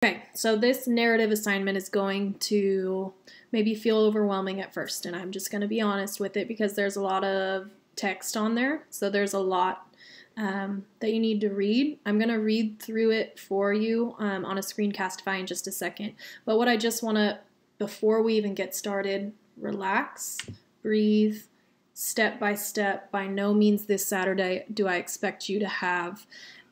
Okay, so this narrative assignment is going to maybe feel overwhelming at first, and I'm just going to be honest with it because there's a lot of text on there, so there's a lot that you need to read. I'm going to read through it for you on a screencastify in just a second, but what I just want to, before we even get started, relax, breathe, step by step. By no means this Saturday do I expect you to have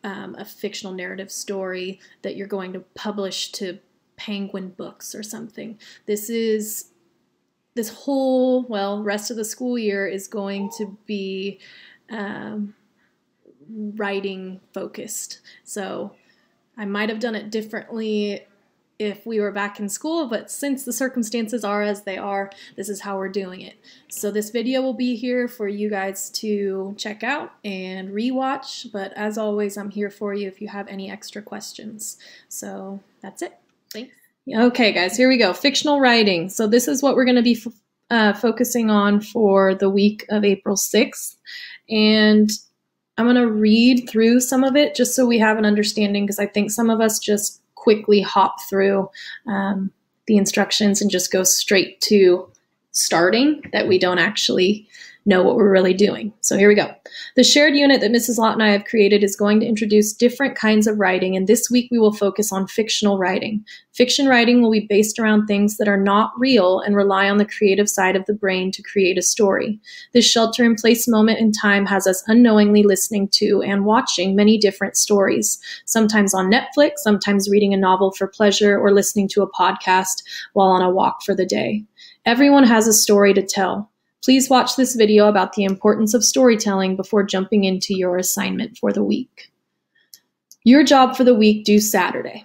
a fictional narrative story that you're going to publish to Penguin Books or something. This whole, well, rest of the school year is going to be writing focused. So I might have done it differently if we were back in school, but since the circumstances are as they are, this is how we're doing it. So this video will be here for you guys to check out and rewatch, but as always, I'm here for you if you have any extra questions. So that's it. Thanks. Okay, guys, here we go. Fictional writing. So this is what we're going to be focusing on for the week of April 6th. And I'm going to read through some of it just so we have an understanding, because I think some of us just quickly hop through the instructions and just go straight to starting, that we don't actually know what we're really doing. So here we go. The shared unit that Mrs. Lott and I have created is going to introduce different kinds of writing, and this week we will focus on fictional writing. Fiction writing will be based around things that are not real and rely on the creative side of the brain to create a story. This shelter-in-place moment in time has us unknowingly listening to and watching many different stories, sometimes on Netflix, sometimes reading a novel for pleasure, or listening to a podcast while on a walk for the day. Everyone has a story to tell. Please watch this video about the importance of storytelling before jumping into your assignment for the week. Your job for the week due Saturday.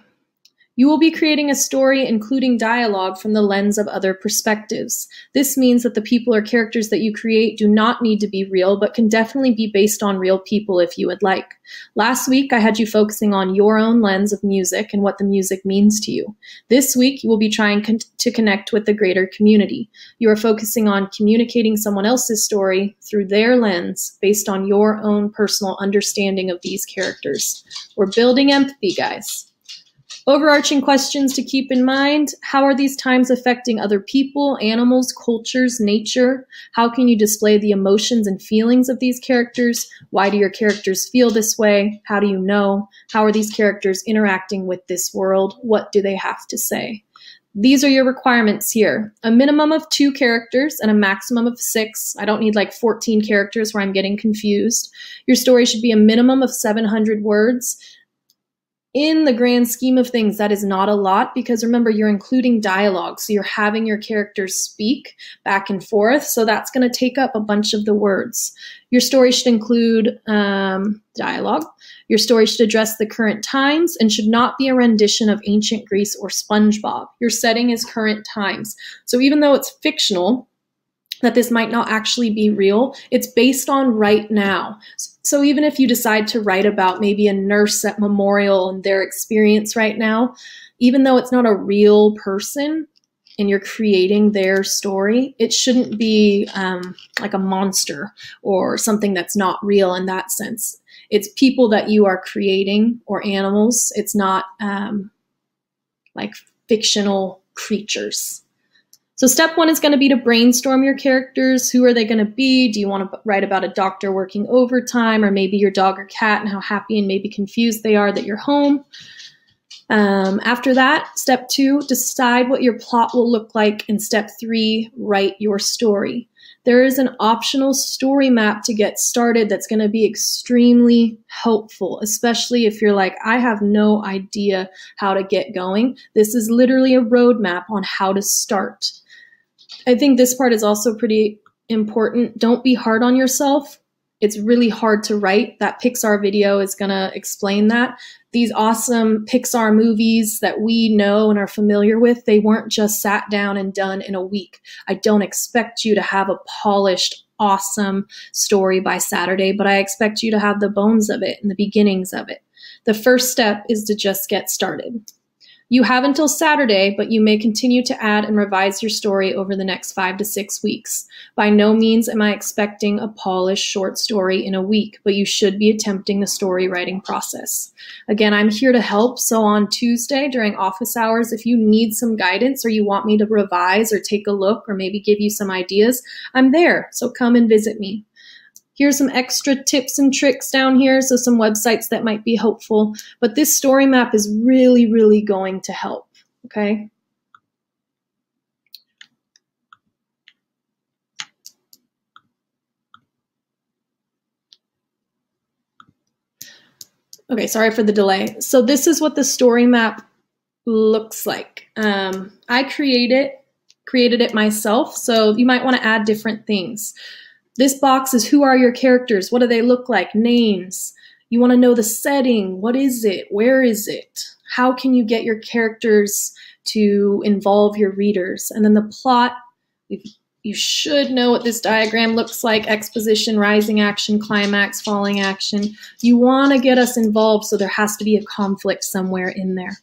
You will be creating a story including dialogue from the lens of other perspectives. This means that the people or characters that you create do not need to be real, but can definitely be based on real people if you would like. Last week, I had you focusing on your own lens of music and what the music means to you. This week, you will be trying to connect with the greater community. You are focusing on communicating someone else's story through their lens based on your own personal understanding of these characters. We're building empathy, guys. Overarching questions to keep in mind: how are these times affecting other people, animals, cultures, nature? How can you display the emotions and feelings of these characters? Why do your characters feel this way? How do you know? How are these characters interacting with this world? What do they have to say? These are your requirements here. A minimum of 2 characters and a maximum of 6. I don't need like 14 characters where I'm getting confused. Your story should be a minimum of 700 words. In the grand scheme of things, that is not a lot, because remember, you're including dialogue, so you're having your characters speak back and forth, so that's going to take up a bunch of the words. Your story should include dialogue. Your story should address the current times and should not be a rendition of ancient Greece or SpongeBob. Your setting is current times. So even though it's fictional, that this might not actually be real, it's based on right now. So even if you decide to write about maybe a nurse at Memorial and their experience right now, even though it's not a real person and you're creating their story, it shouldn't be like a monster or something that's not real in that sense. It's people that you are creating, or animals. It's not like fictional creatures. So step 1 is going to be to brainstorm your characters. Who are they going to be? Do you want to write about a doctor working overtime, or maybe your dog or cat and how happy and maybe confused they are that you're home? After that, step 2, decide what your plot will look like. And step 3, write your story. There is an optional story map to get started that's going to be extremely helpful, especially if you're like, I have no idea how to get going. This is literally a roadmap on how to start. I think this part is also pretty important. Don't be hard on yourself. It's really hard to write. That Pixar video is going to explain that. These awesome Pixar movies that we know and are familiar with, they weren't just sat down and done in a week. I don't expect you to have a polished, awesome story by Saturday, but I expect you to have the bones of it and the beginnings of it. The first step is to just get started. You have until Saturday, but you may continue to add and revise your story over the next 5 to 6 weeks. By no means am I expecting a polished short story in a week, but you should be attempting the story writing process. Again, I'm here to help, so on Tuesday during office hours, if you need some guidance or you want me to revise or take a look or maybe give you some ideas, I'm there, so come and visit me. Here's some extra tips and tricks down here, so some websites that might be helpful. But this story map is really, really going to help, okay? Okay, sorry for the delay. So this is what the story map looks like. I created it myself, so you might want to add different things. This box is who are your characters? What do they look like? Names. You want to know the setting. What is it? Where is it? How can you get your characters to involve your readers? And then the plot, you should know what this diagram looks like. Exposition, rising action, climax, falling action. You want to get us involved, so there has to be a conflict somewhere in there.